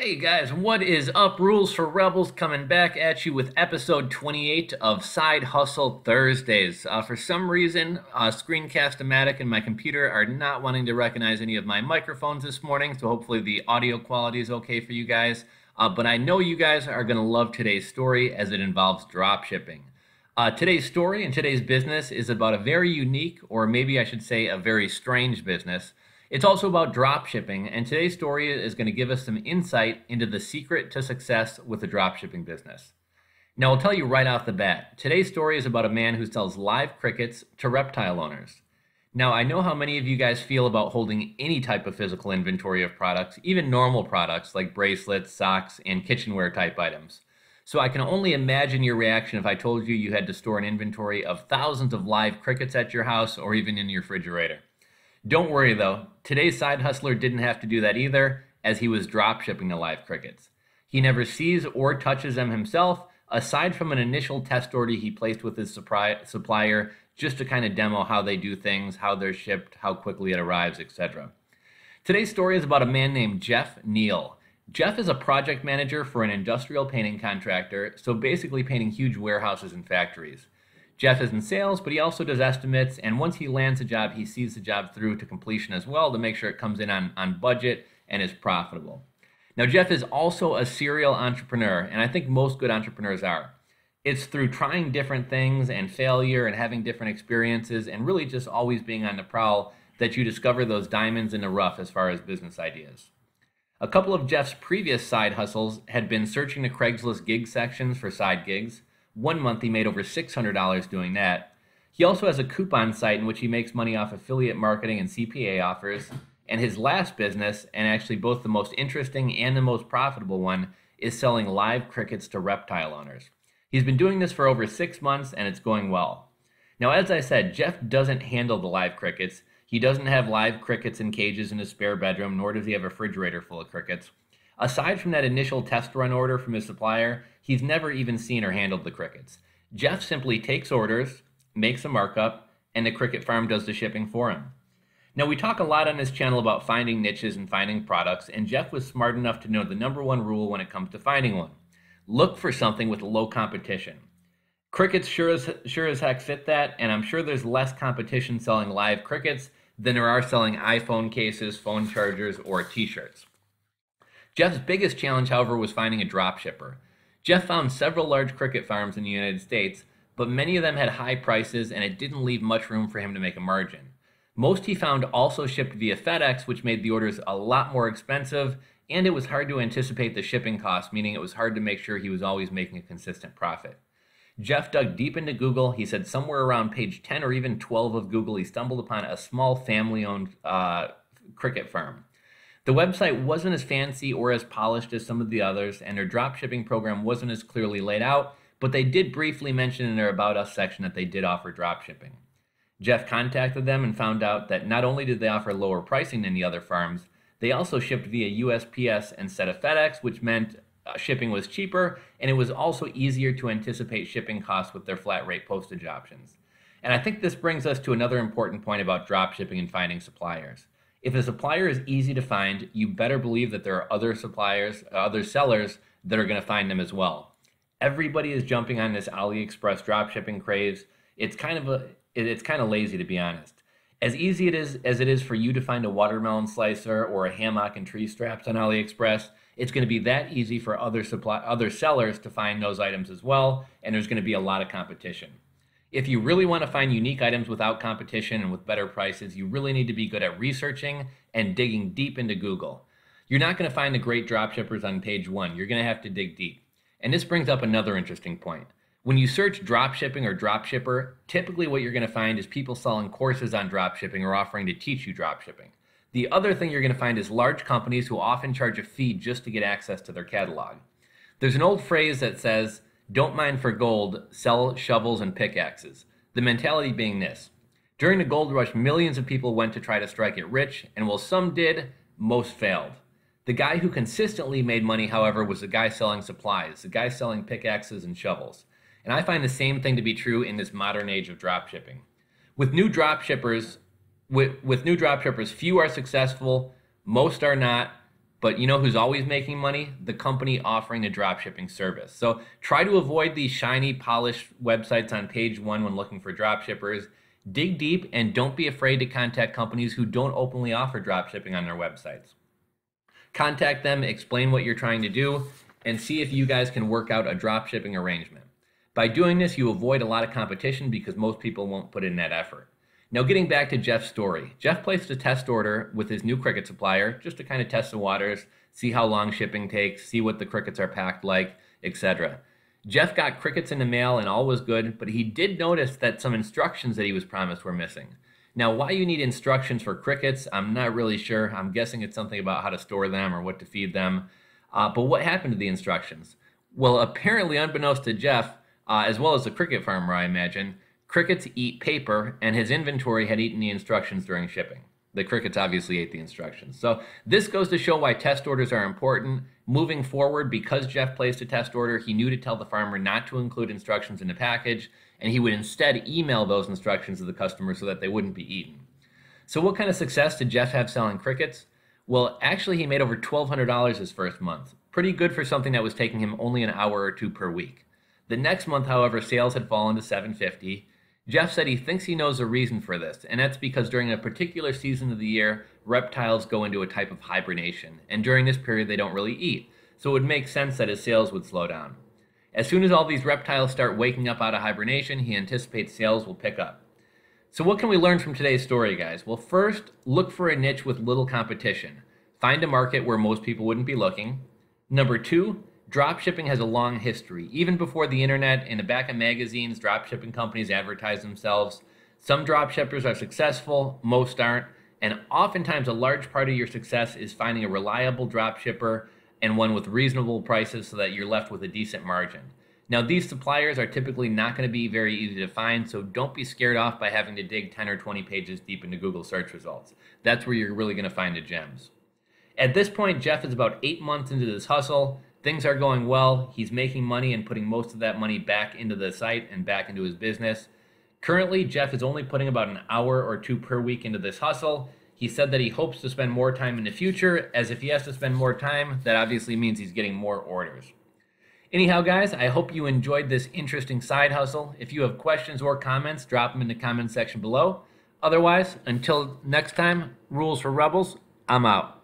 Hey guys, what is up? Rules for Rebels coming back at you with episode 28 of Side Hustle Thursdays. For some reason, Screencast-O-Matic and my computer are not wanting to recognize any of my microphones this morning, so hopefully the audio quality is okay for you guys. But I know you guys are going to love today's story as it involves dropshipping. Today's story and today's business is about a very unique, or maybe I should say a very strange business. It's also about dropshipping, and today's story is going to give us some insight into the secret to success with the dropshipping business. Now, I'll tell you right off the bat, today's story is about a man who sells live crickets to reptile owners. Now, I know how many of you guys feel about holding any type of physical inventory of products, even normal products like bracelets, socks, and kitchenware type items. So I can only imagine your reaction if I told you you had to store an inventory of thousands of live crickets at your house or even in your refrigerator. Don't worry though, today's side hustler didn't have to do that either, as he was drop shipping the live crickets. He never sees or touches them himself, aside from an initial test order he placed with his supplier just to kind of demo how they do things, how they're shipped, how quickly it arrives, etc. Today's story is about a man named Jeff Neal. Jeff is a project manager for an industrial painting contractor, so basically painting huge warehouses and factories. Jeff is in sales, but he also does estimates, and once he lands a job, he sees the job through to completion as well to make sure it comes in on budget and is profitable. Now, Jeff is also a serial entrepreneur, and I think most good entrepreneurs are. It's through trying different things and failure and having different experiences and really just always being on the prowl that you discover those diamonds in the rough as far as business ideas. A couple of Jeff's previous side hustles had been searching the Craigslist gig sections for side gigs. One month he made over $600 doing that. He also has a coupon site in which he makes money off affiliate marketing and CPA offers. And his last business, and actually both the most interesting and the most profitable one, is selling live crickets to reptile owners. He's been doing this for over 6 months and it's going well. Now, as I said, Jeff doesn't handle the live crickets. He doesn't have live crickets in cages in his spare bedroom, nor does he have a refrigerator full of crickets. Aside from that initial test run order from his supplier, he's never even seen or handled the crickets. Jeff simply takes orders, makes a markup, and the cricket farm does the shipping for him. Now, we talk a lot on this channel about finding niches and finding products, and Jeff was smart enough to know the #1 rule when it comes to finding one. Look for something with low competition. Crickets sure as heck fit that, and I'm sure there's less competition selling live crickets than there are selling iPhone cases, phone chargers, or t-shirts. Jeff's biggest challenge, however, was finding a dropshipper. Jeff found several large cricket farms in the United States, but many of them had high prices and it didn't leave much room for him to make a margin. Most he found also shipped via FedEx, which made the orders a lot more expensive, and it was hard to anticipate the shipping costs, meaning it was hard to make sure he was always making a consistent profit. Jeff dug deep into Google. He said somewhere around page 10 or even 12 of Google, he stumbled upon a small family-owned cricket farm. The website wasn't as fancy or as polished as some of the others, and their dropshipping program wasn't as clearly laid out, but they did briefly mention in their About Us section that they did offer dropshipping. Jeff contacted them and found out that not only did they offer lower pricing than the other farms, they also shipped via USPS instead of FedEx, which meant shipping was cheaper, and it was also easier to anticipate shipping costs with their flat rate postage options. And I think this brings us to another important point about dropshipping and finding suppliers. If a supplier is easy to find, you better believe that there are other suppliers, other sellers that are going to find them as well. Everybody is jumping on this AliExpress dropshipping craze. It's kind of lazy, to be honest. As easy as it is for you to find a watermelon slicer or a hammock and tree straps on AliExpress, it's going to be that easy for other sellers to find those items as well, and there's going to be a lot of competition. If you really want to find unique items without competition and with better prices, you really need to be good at researching and digging deep into Google. You're not going to find the great dropshippers on page 1. You're going to have to dig deep. And this brings up another interesting point. When you search dropshipping or dropshipper, typically what you're going to find is people selling courses on dropshipping or offering to teach you dropshipping. The other thing you're going to find is large companies who often charge a fee just to get access to their catalog. There's an old phrase that says, "Don't mine for gold, sell shovels and pickaxes." The mentality being this: during the gold rush, millions of people went to try to strike it rich, and while some did, most failed. The guy who consistently made money, however, was the guy selling supplies, the guy selling pickaxes and shovels. And I find the same thing to be true in this modern age of dropshipping. With new dropshippers, few are successful, most are not, But you know who's always making money? The company offering a dropshipping service. So try to avoid these shiny, polished websites on page one when looking for dropshippers. Dig deep and don't be afraid to contact companies who don't openly offer dropshipping on their websites. Contact them, explain what you're trying to do, and see if you guys can work out a dropshipping arrangement. By doing this, you avoid a lot of competition because most people won't put in that effort. Now, getting back to Jeff's story, Jeff placed a test order with his new cricket supplier just to kind of test the waters, see how long shipping takes, see what the crickets are packed like, etc. Jeff got crickets in the mail and all was good, but he did notice that some instructions that he was promised were missing. Now, why you need instructions for crickets, I'm not really sure. I'm guessing it's something about how to store them or what to feed them. But what happened to the instructions? Well, apparently, unbeknownst to Jeff, as well as the cricket farmer, I imagine, crickets eat paper, and his inventory had eaten the instructions during shipping. The crickets obviously ate the instructions. So this goes to show why test orders are important. Moving forward, because Jeff placed a test order, he knew to tell the farmer not to include instructions in the package, and he would instead email those instructions to the customer so that they wouldn't be eaten. So what kind of success did Jeff have selling crickets? Well, actually, he made over $1,200 his first month. Pretty good for something that was taking him only an hour or two per week. The next month, however, sales had fallen to $750. Jeff said he thinks he knows the reason for this, and that's because during a particular season of the year, reptiles go into a type of hibernation, and during this period they don't really eat, so it would make sense that his sales would slow down. As soon as all these reptiles start waking up out of hibernation, he anticipates sales will pick up. So what can we learn from today's story, guys? Well, first, look for a niche with little competition. Find a market where most people wouldn't be looking. Number two, dropshipping has a long history. Even before the internet, in the back of magazines, dropshipping companies advertise themselves. Some dropshippers are successful, most aren't, and oftentimes a large part of your success is finding a reliable dropshipper and one with reasonable prices so that you're left with a decent margin. Now, these suppliers are typically not going to be very easy to find, so don't be scared off by having to dig 10 or 20 pages deep into Google search results. That's where you're really going to find the gems. At this point, Jeff is about 8 months into this hustle. Things are going well. He's making money and putting most of that money back into the site and back into his business. Currently, Jeff is only putting about an hour or two per week into this hustle. He said that he hopes to spend more time in the future, as if he has to spend more time, that obviously means he's getting more orders. Anyhow, guys, I hope you enjoyed this interesting side hustle. If you have questions or comments, drop them in the comment section below. Otherwise, until next time, rules for rebels, I'm out.